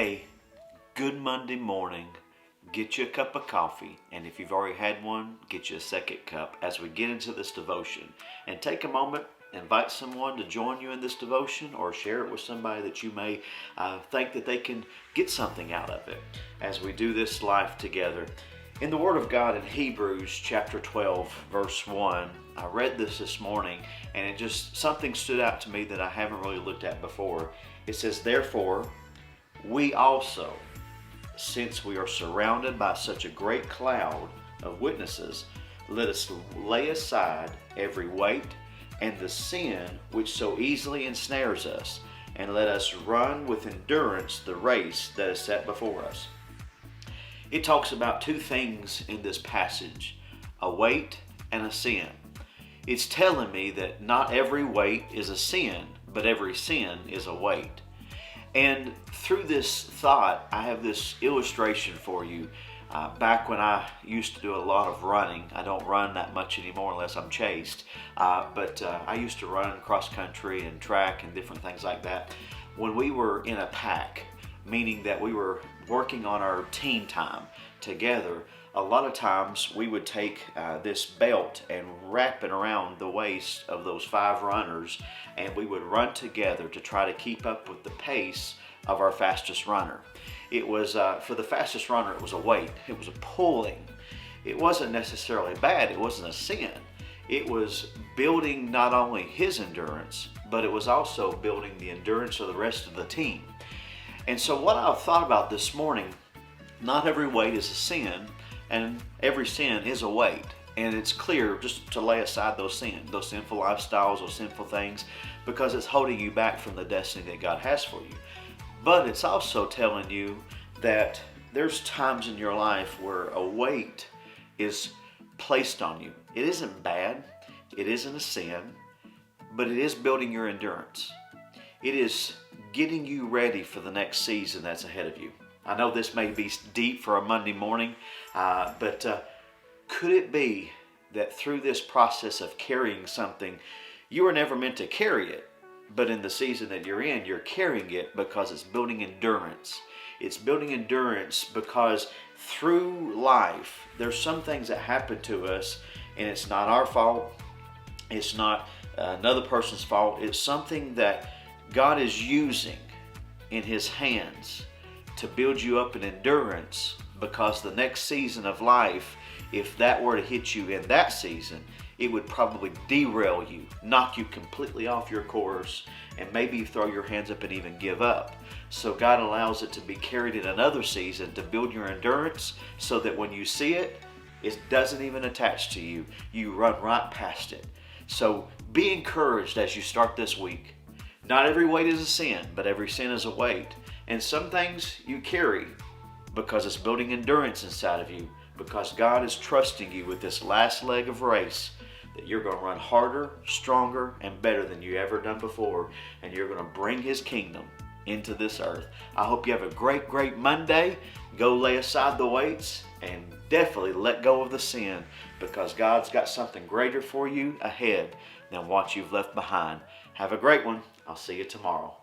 Hey, good Monday morning. Get you a cup of coffee, and if you've already had one, get you a second cup as we get into this devotion. And take a moment, invite someone to join you in this devotion or share it with somebody that you may think that they can get something out of it as we do this life together. In the Word of God in Hebrews chapter 12, verse 1, I read this morning, and it just, something stood out to me that I haven't really looked at before. It says, "Therefore, we also, since we are surrounded by such a great cloud of witnesses, let us lay aside every weight and the sin which so easily ensnares us, and let us run with endurance the race that is set before us." It talks about two things in this passage, a weight and a sin. It's telling me that not every weight is a sin, but every sin is a weight. And through this thought, I have this illustration for you. Back when I used to do a lot of running, I don't run that much anymore unless I'm chased, but I used to run cross country and track and different things like that. When we were in a pack, meaning that we were working on our team time together, a lot of times we would take this belt and wrap it around the waist of those 5 runners, and we would run together to try to keep up with the pace of our fastest runner. It was, for the fastest runner, it was a weight. It was a pulling. It wasn't necessarily bad. It wasn't a sin. It was building not only his endurance, but it was also building the endurance of the rest of the team. And so what I've thought about this morning, not every weight is a sin, and every sin is a weight. And it's clear just to lay aside those sinful lifestyles, those sinful things, because it's holding you back from the destiny that God has for you. But it's also telling you that there's times in your life where a weight is placed on you. It isn't bad, it isn't a sin, but it is building your endurance. It is getting you ready for the next season that's ahead of you. I know this may be deep for a Monday morning, but could it be that through this process of carrying something, you were never meant to carry it, but in the season that you're in, you're carrying it because it's building endurance. It's building endurance because through life, there's some things that happen to us, and it's not our fault. It's not another person's fault. It's something that God is using in His hands to build you up in endurance, because the next season of life, if that were to hit you in that season, it would probably derail you, knock you completely off your course, and maybe you throw your hands up and even give up. So God allows it to be carried in another season to build your endurance, so that when you see it, it doesn't even attach to you. You run right past it. So be encouraged as you start this week. Not every weight is a sin, but every sin is a weight. And some things you carry because it's building endurance inside of you, because God is trusting you with this last leg of race, that you're going to run harder, stronger, and better than you ever done before, and you're going to bring His kingdom into this earth. I hope you have a great, great Monday. Go lay aside the weights and definitely let go of the sin, because God's got something greater for you ahead than what you've left behind. Have a great one. I'll see you tomorrow.